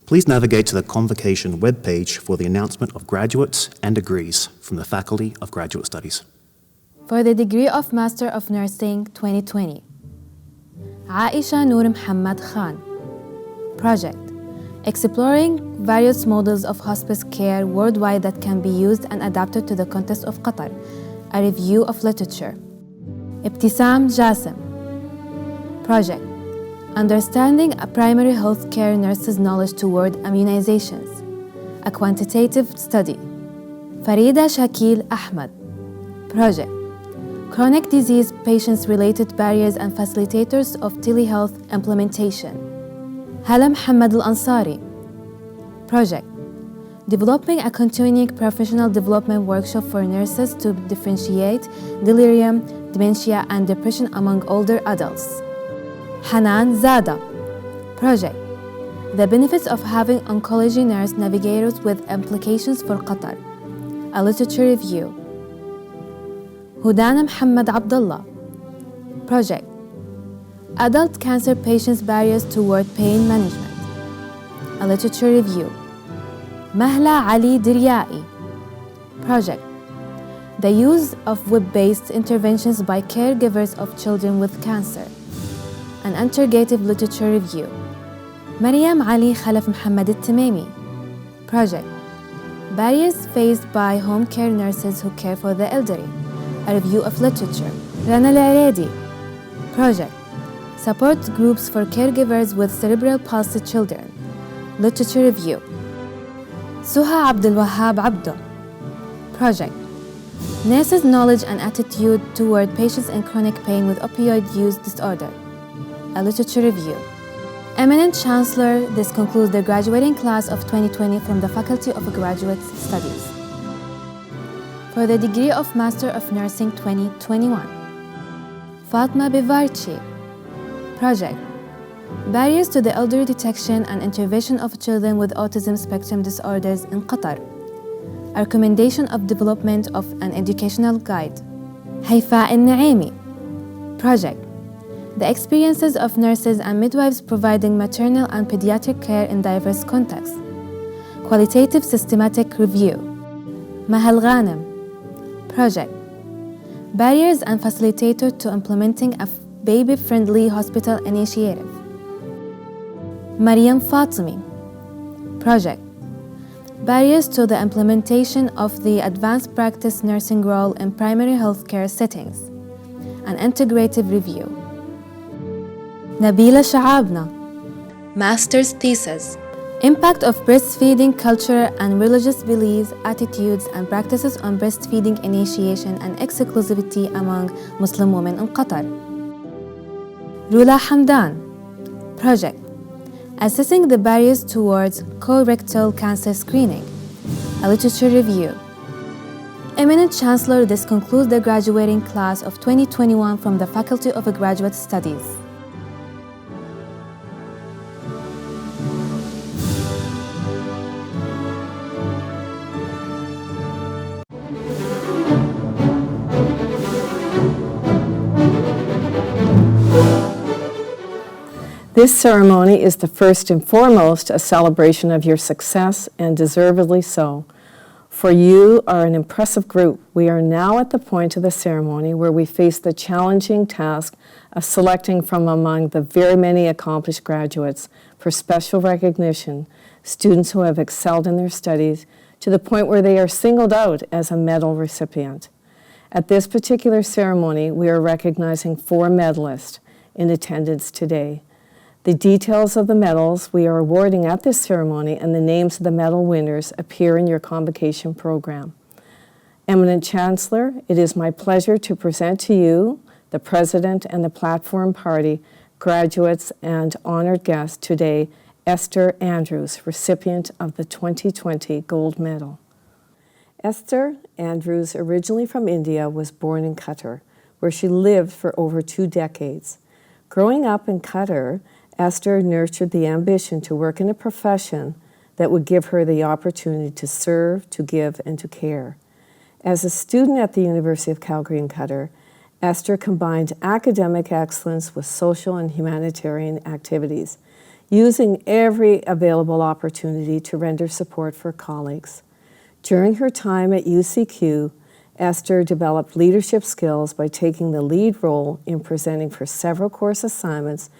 Please navigate to the Convocation webpage for the announcement of graduates and degrees from the Faculty of Graduate Studies. For the degree of Master of Nursing 2020, Aisha Noor Muhammad Khan. Project: Exploring various models of hospice care worldwide that can be used and adapted to the context of Qatar. A review of literature. Ibtisam Jassim. Project: Understanding a primary health care nurse's knowledge toward immunizations. A quantitative study. Farida Shakil Ahmad. Project: Chronic disease patients-related barriers and facilitators of telehealth implementation. Hala Muhammad Al-Ansari. Project: Developing a continuing professional development workshop for nurses to differentiate delirium, dementia, and depression among older adults. Hanan Zada. Project: The benefits of having oncology nurse navigators with implications for Qatar. A literature review. Hudana Muhammad Abdullah. Project: Adult cancer patients' barriers toward pain management. A literature review. Mahla Ali Diryai. Project: The use of web-based interventions by caregivers of children with cancer. An interrogative literature review. Mariam Ali Khalaf Muhammad Al-Tamimi. Project: Barriers faced by home care nurses who care for the elderly. A review of literature. Rana Al-Aredi. Project: Support groups for caregivers with cerebral palsy children. Literature review. Suha Abdul Wahab Abdo. Project: Nurses' knowledge and attitude toward patients in chronic pain with opioid use disorder. A literature review. Eminent Chancellor, this concludes the graduating class of 2020 from the Faculty of Graduate Studies. For the degree of Master of Nursing 2021, Fatma Bivarchi. Project: Barriers to the elderly detection and intervention of children with autism spectrum disorders in Qatar. A recommendation of development of an educational guide. Haifa Al-Naimi. Project: The experiences of nurses and midwives providing maternal and pediatric care in diverse contexts. Qualitative systematic review. Mahal Ghanem. Project: Barriers and facilitator to implementing a baby-friendly hospital initiative. Mariam Fatimi. Project: Barriers to the implementation of the advanced practice nursing role in primary healthcare settings. An integrative review. Nabila Sha'abna. Master's Thesis. Impact of breastfeeding culture and religious beliefs, attitudes, and practices on breastfeeding initiation and exclusivity among Muslim women in Qatar. Rula Hamdan. Project: Assessing the barriers towards colorectal cancer screening. A literature review. Eminent Chancellor, this concludes the graduating class of 2021 from the Faculty of Graduate Studies. This ceremony is the first and foremost a celebration of your success, and deservedly so. For you are an impressive group. We are now at the point of the ceremony where we face the challenging task of selecting from among the very many accomplished graduates for special recognition, students who have excelled in their studies to the point where they are singled out as a medal recipient. At this particular ceremony, we are recognizing 4 medalists in attendance today. The details of the medals we are awarding at this ceremony and the names of the medal winners appear in your convocation program. Eminent Chancellor, it is my pleasure to present to you, the President and the Platform Party, graduates and honored guests today, Esther Andrews, recipient of the 2020 Gold Medal. Esther Andrews, originally from India, was born in Qatar, where she lived for over 2 decades. Growing up in Qatar, Esther nurtured the ambition to work in a profession that would give her the opportunity to serve, to give, and to care. As a student at the University of Calgary in Qatar, Esther combined academic excellence with social and humanitarian activities, using every available opportunity to render support for colleagues. During her time at UCQ, Esther developed leadership skills by taking the lead role in presenting for several course assignments,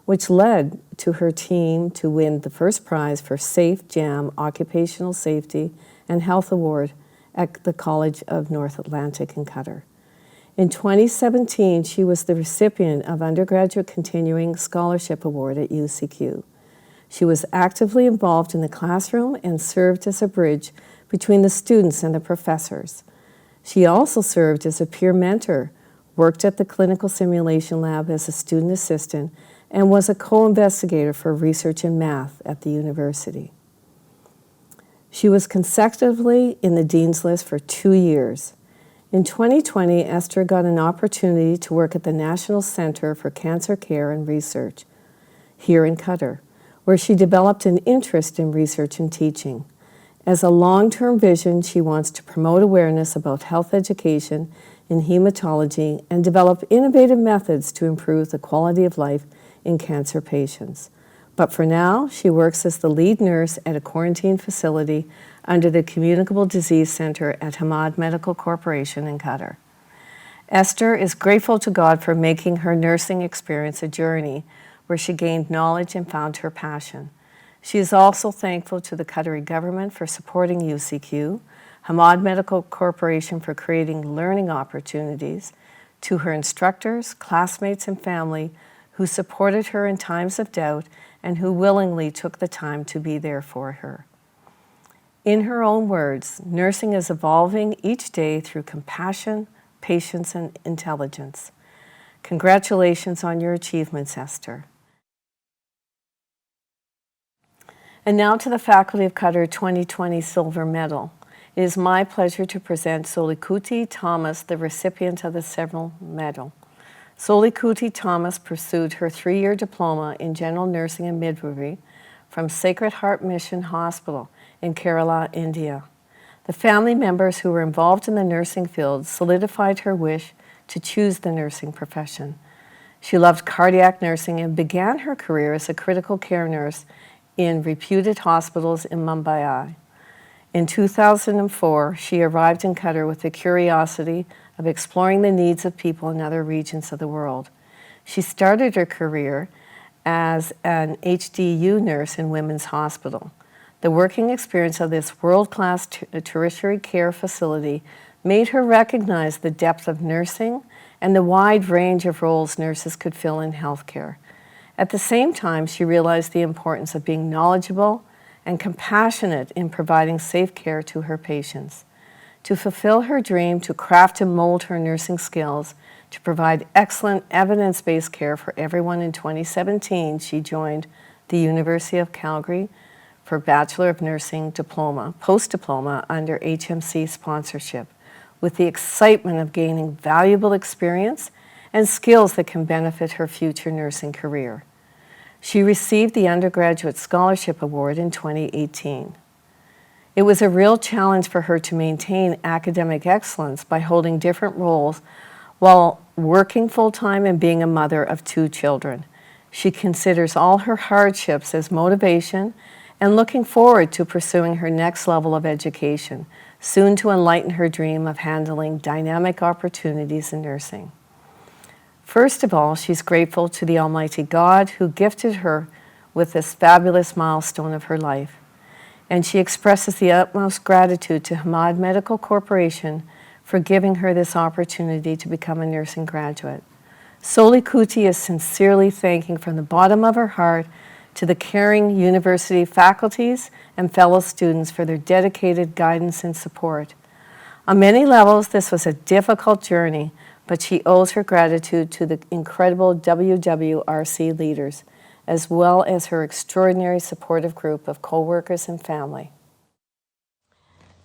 which led to her team to win the first prize for Safe Jam Occupational Safety and Health Award at the College of North Atlantic in Qatar. In 2017, she was the recipient of Undergraduate Continuing Scholarship Award at UCQ. She was actively involved in the classroom and served as a bridge between the students and the professors. She also served as a peer mentor, worked at the clinical simulation lab as a student assistant, and was a co-investigator for research in math at the university. She was consecutively in the Dean's List for 2 years. In 2020, Esther got an opportunity to work at the National Center for Cancer Care and Research here in Qatar, where she developed an interest in research and teaching. As a long-term vision, she wants to promote awareness about health education in hematology and develop innovative methods to improve the quality of life in cancer patients. But for now, she works as the lead nurse at a quarantine facility under the Communicable Disease Center at Hamad Medical Corporation in Qatar. Esther is grateful to God for making her nursing experience a journey where she gained knowledge and found her passion. She is also thankful to the Qatari government for supporting UCQ, Hamad Medical Corporation for creating learning opportunities, to her instructors, classmates, and family who supported her in times of doubt and who willingly took the time to be there for her. In her own words, nursing is evolving each day through compassion, patience, and intelligence. Congratulations on your achievements, Esther. And now to the Faculty of Qatar 2020 Silver Medal. It is my pleasure to present Solikouti Thomas, the recipient of the Silver Medal. Solikouti Thomas pursued her 3-year diploma in general nursing and midwifery from Sacred Heart Mission Hospital in Kerala, India. The family members who were involved in the nursing field solidified her wish to choose the nursing profession. She loved cardiac nursing and began her career as a critical care nurse in reputed hospitals in Mumbai. In 2004, she arrived in Qatar with the curiosity of exploring the needs of people in other regions of the world. She started her career as an HDU nurse in Women's Hospital. The working experience of this world-class tertiary care facility made her recognize the depth of nursing and the wide range of roles nurses could fill in healthcare. At the same time, she realized the importance of being knowledgeable and compassionate in providing safe care to her patients. To fulfill her dream to craft and mold her nursing skills to provide excellent evidence-based care for everyone in 2017, she joined the University of Calgary for Bachelor of Nursing diploma, post-diploma under HMC sponsorship, with the excitement of gaining valuable experience and skills that can benefit her future nursing career. She received the Undergraduate Scholarship Award in 2018. It was a real challenge for her to maintain academic excellence by holding different roles while working full-time and being a mother of 2 children. She considers all her hardships as motivation and looking forward to pursuing her next level of education, soon to enlighten her dream of handling dynamic opportunities in nursing. First of all, she's grateful to the Almighty God who gifted her with this fabulous milestone of her life. And she expresses the utmost gratitude to Hamad Medical Corporation for giving her this opportunity to become a nursing graduate. Solikouti is sincerely thanking from the bottom of her heart to the caring university faculties and fellow students for their dedicated guidance and support. On many levels, this was a difficult journey, but she owes her gratitude to the incredible WWRC leaders, as well as her extraordinary supportive group of co-workers and family.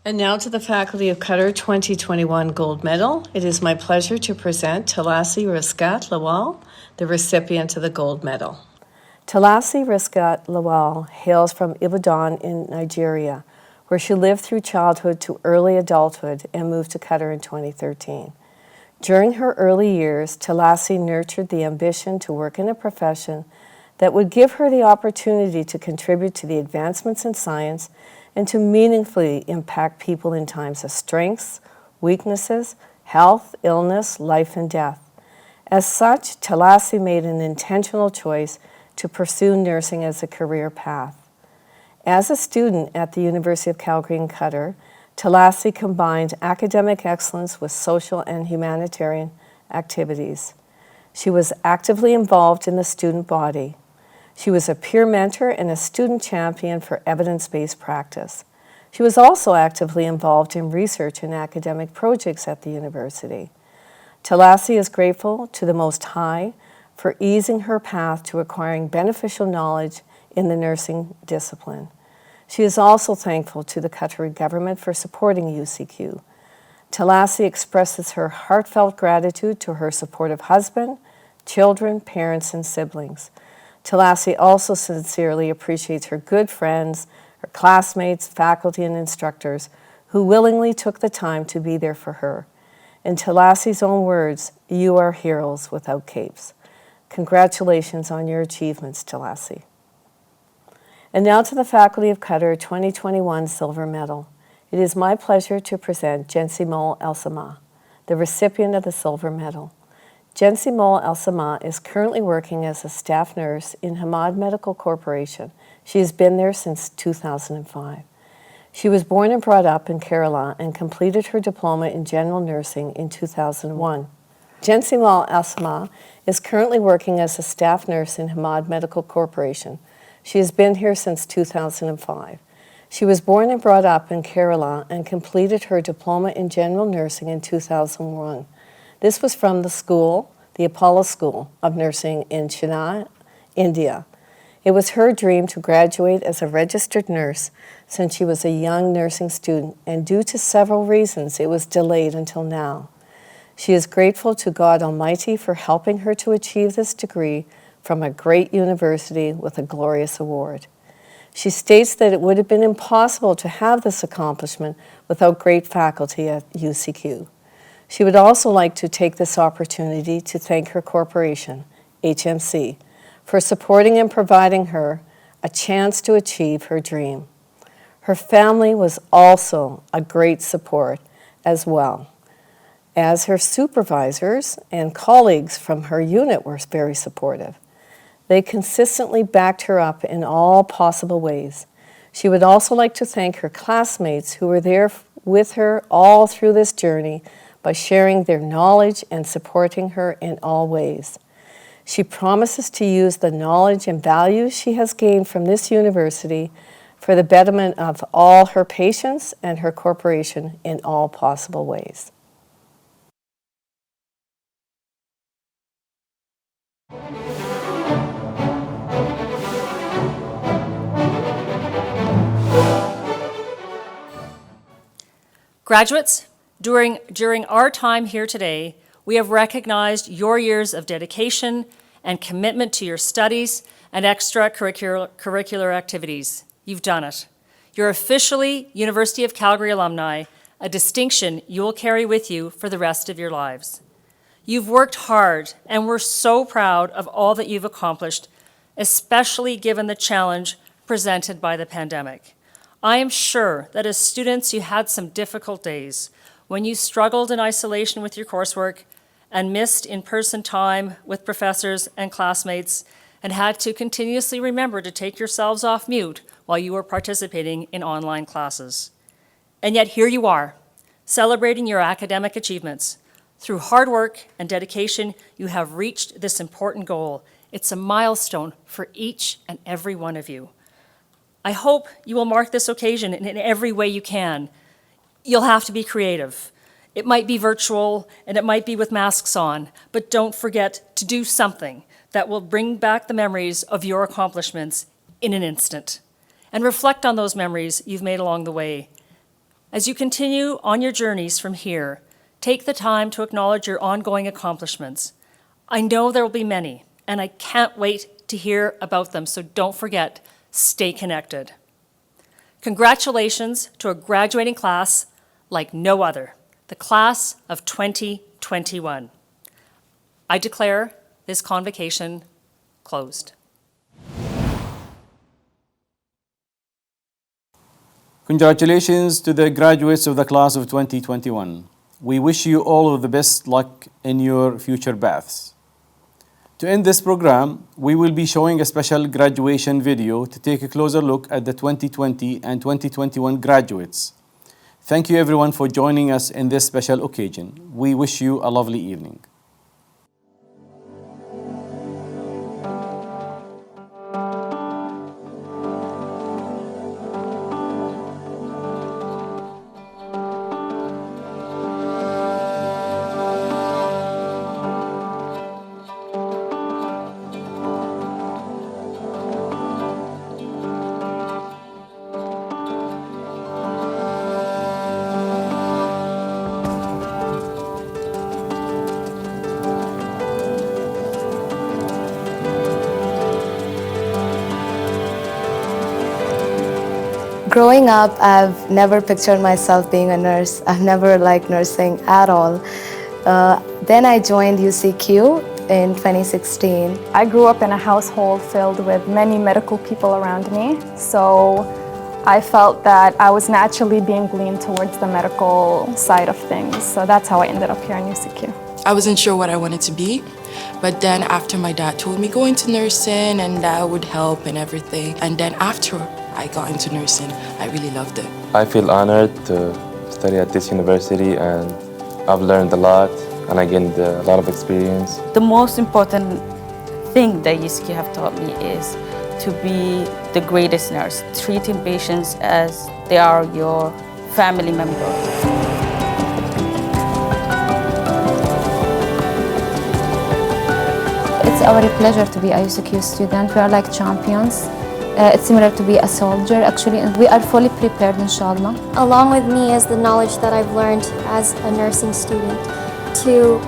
And now to the Faculty of Qatar 2021 Gold Medal. It is my pleasure to present Talasi Riskat Lawal, the recipient of the Gold Medal. Talasi Riskat Lawal hails from Ibadan in Nigeria, where she lived through childhood to early adulthood and moved to Qatar in 2013. During her early years, Talasi nurtured the ambition to work in a profession that would give her the opportunity to contribute to the advancements in science and to meaningfully impact people in times of strengths, weaknesses, health, illness, life, and death. As such, Talasi made an intentional choice to pursue nursing as a career path. As a student at the University of Calgary in Qatar, Talasi combined academic excellence with social and humanitarian activities. She was actively involved in the student body. She was a peer mentor and a student champion for evidence-based practice. She was also actively involved in research and academic projects at the university. Talasi is grateful to the Most High for easing her path to acquiring beneficial knowledge in the nursing discipline. She is also thankful to the Qatari government for supporting UCQ. Talasi expresses her heartfelt gratitude to her supportive husband, children, parents, and siblings. Talasi also sincerely appreciates her good friends, her classmates, faculty, and instructors who willingly took the time to be there for her. In Talasi's own words, "You are heroes without capes." Congratulations on your achievements, Talasi. And now to the Faculty of Qatar 2021 Silver Medal. It is my pleasure to present Jensi Mol El-Sama, the recipient of the Silver Medal. Jensi Mol El-Sama is currently working as a staff nurse in Hamad Medical Corporation. She has been there since 2005. She was born and brought up in Kerala and completed her diploma in general nursing in 2001. Jensi Mol El-Sama is currently working as a staff nurse in Hamad Medical Corporation. She has been here since 2005. She was born and brought up in Kerala and completed her diploma in general nursing in 2001. This was from the school, the Apollo School of Nursing in Chennai, India. It was her dream to graduate as a registered nurse since she was a young nursing student, and due to several reasons, it was delayed until now. She is grateful to God Almighty for helping her to achieve this degree from a great university with a glorious award. She states that it would have been impossible to have this accomplishment without great faculty at UCQ. She would also like to take this opportunity to thank her corporation, HMC, for supporting and providing her a chance to achieve her dream. Her family was also a great support as well, as her supervisors and colleagues from her unit were very supportive. They consistently backed her up in all possible ways. She would also like to thank her classmates who were there with her all through this journey by sharing their knowledge and supporting her in all ways. She promises to use the knowledge and values she has gained from this university for the betterment of all her patients and her corporation in all possible ways. Graduates, during our time here today, we have recognized your years of dedication and commitment to your studies and extracurricular activities. You've done it. You're officially University of Calgary alumni, a distinction you will carry with you for the rest of your lives. You've worked hard, and we're so proud of all that you've accomplished, especially given the challenge presented by the pandemic. I am sure that as students you had some difficult days when you struggled in isolation with your coursework and missed in-person time with professors and classmates and had to continuously remember to take yourselves off mute while you were participating in online classes. And yet here you are, celebrating your academic achievements. Through hard work and dedication, you have reached this important goal. It's a milestone for each and every one of you. I hope you will mark this occasion in every way you can. You'll have to be creative. It might be virtual and it might be with masks on, but don't forget to do something that will bring back the memories of your accomplishments in an instant. And reflect on those memories you've made along the way. As you continue on your journeys from here, take the time to acknowledge your ongoing accomplishments. I know there will be many, and I can't wait to hear about them, so don't forget, stay connected. Congratulations to a graduating class like no other, the class of 2021. I declare this convocation closed. Congratulations to the graduates of the class of 2021. We wish you all of the best luck in your future paths. To end this program, we will be showing a special graduation video to take a closer look at the 2020 and 2021 graduates. Thank you everyone for joining us in this special occasion. We wish you a lovely evening. Growing up, I've never pictured myself being a nurse. I've never liked nursing at all. Then I joined UCQ in 2016. I grew up in a household filled with many medical people around me, so I felt that I was naturally being leaned towards the medical side of things. So that's how I ended up here in UCQ. I wasn't sure what I wanted to be, but then after my dad told me go into nursing and that would help and everything, and then after I got into nursing, I really loved it. I feel honored to study at this university, and I've learned a lot and I gained a lot of experience. The most important thing that UCQ have taught me is to be the greatest nurse, treating patients as they are your family member. It's our pleasure to be a UCQ student. We are like champions. It's similar to be a soldier, actually, and we are fully prepared, inshallah. Along with me is the knowledge that I've learned as a nursing student to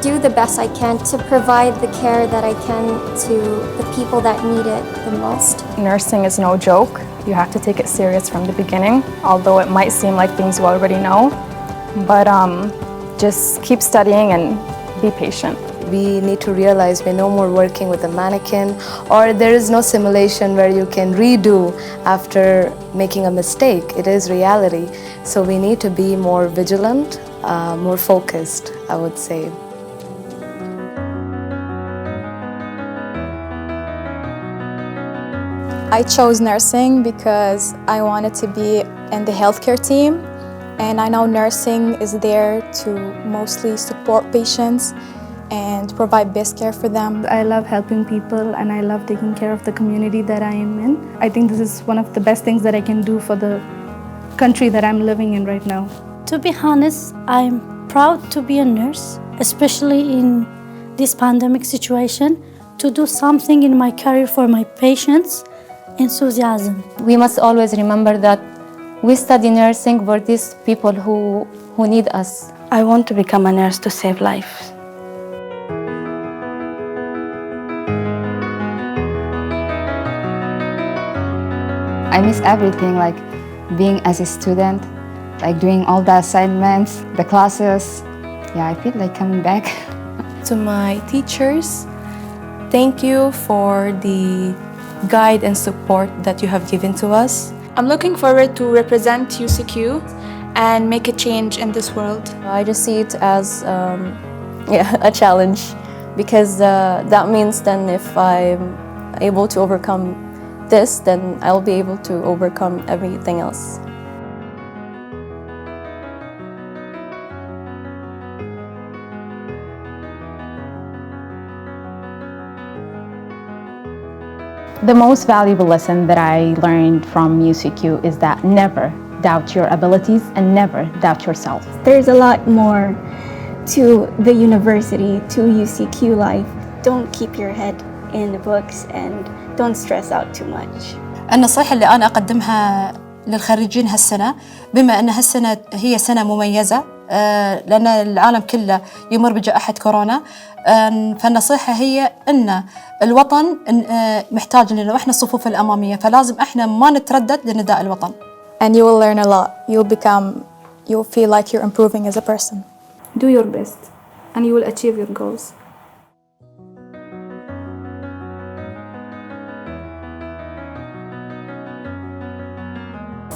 do the best I can to provide the care that I can to the people that need it the most. Nursing is no joke. You have to take it serious from the beginning, although it might seem like things you already know. But just keep studying and be patient. We need to realize we're no more working with a mannequin, or there is no simulation where you can redo after making a mistake. It is reality. So we need to be more vigilant, more focused, I would say. I chose nursing because I wanted to be in the healthcare team, and I know nursing is there to mostly support patients and provide best care for them. I love helping people and I love taking care of the community that I am in. I think this is one of the best things that I can do for the country that I'm living in right now. To be honest, I'm proud to be a nurse, especially in this pandemic situation, to do something in my career for my patients. Enthusiasm. We must always remember that we study nursing for these people who need us. I want to become a nurse to save lives. I miss everything, like being as a student, like doing all the assignments, the classes. Yeah, I feel like coming back. To my teachers, thank you for the guide and support that you have given to us. I'm looking forward to represent UCQ and make a change in this world. I just see it as a challenge, because that means then if I'm able to overcome this, then I'll be able to overcome everything else. The most valuable lesson that I learned from UCQ is that never doubt your abilities and never doubt yourself. There's a lot more to the university, to UCQ life. Don't keep your head in the books and don't stress out too much. النصيحة اللي أنا أقدمها للخريجين هالسنة، بما أن هالسنة هي سنة مميزة لأن العالم كله يمر بجائحة كورونا. فالنصيحة هي أن الوطن محتاج لنا وإحنا الصفوف الأمامية، فلازم إحنا ما نتردد لنداء الوطن. And you will learn a lot. You'll feel like you're improving as a person. Do your best and you will achieve your goals.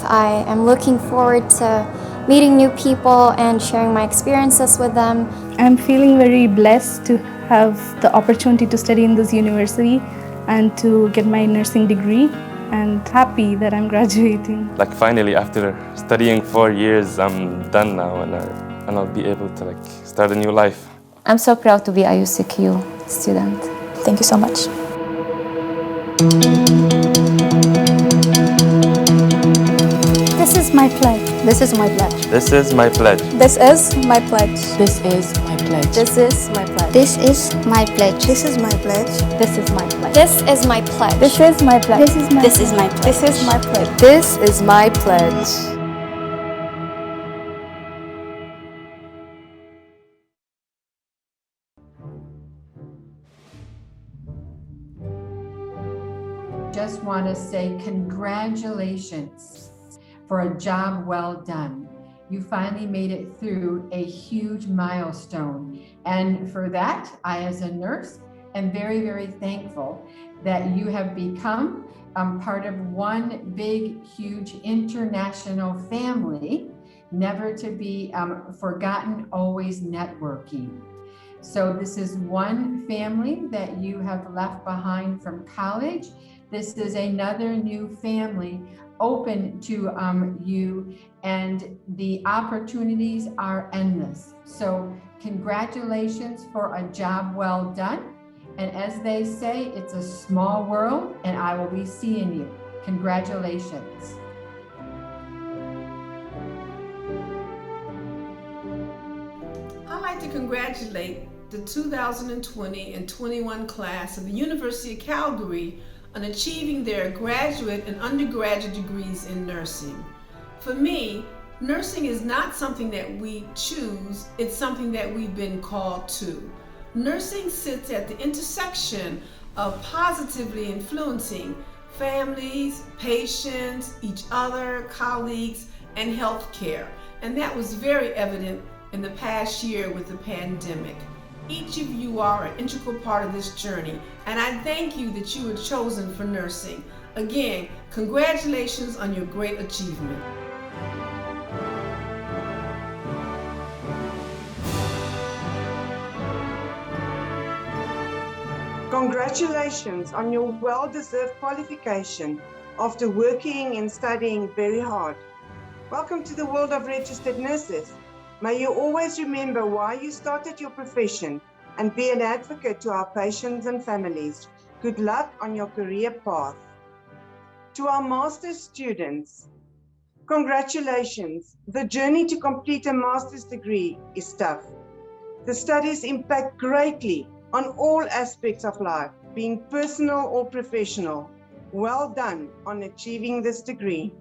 I am looking forward to meeting new people and sharing my experiences with them. I'm feeling very blessed to have the opportunity to study in this university and to get my nursing degree, and happy that I'm graduating. Like finally, after studying 4 years, I'm done now, and I'll be able to start a new life. I'm so proud to be a UCQ student. Thank you so much. This is my pledge. This is my pledge. This is my pledge. This is my pledge. This is my pledge. This is my pledge. This is my pledge. This is my pledge. This is my pledge. This is my pledge. This is my pledge. This is my pledge. This is my pledge. This is my pledge. Just want to say congratulations for a job well done. You finally made it through a huge milestone. And for that, I, as a nurse, am very, very thankful that you have become part of one big, huge international family, never to be forgotten, always networking. So this is one family that you have left behind from college. This is another new family open to you, and the opportunities are endless. So congratulations for a job well done. And as they say, it's a small world, and I will be seeing you. Congratulations. I'd like to congratulate the 2020 and 21 class of the University of Calgary on achieving their graduate and undergraduate degrees in nursing. For me, nursing is not something that we choose, it's something that we've been called to. Nursing sits at the intersection of positively influencing families, patients, each other, colleagues, and healthcare. And that was very evident in the past year with the pandemic. Each of you are an integral part of this journey, and I thank you that you were chosen for nursing. Again, congratulations on your great achievement. Congratulations on your well-deserved qualification after working and studying very hard. Welcome to the world of registered nurses. May you always remember why you started your profession and be an advocate to our patients and families. Good luck on your career path. To our master's students, congratulations. The journey to complete a master's degree is tough. The studies impact greatly on all aspects of life, being personal or professional. Well done on achieving this degree.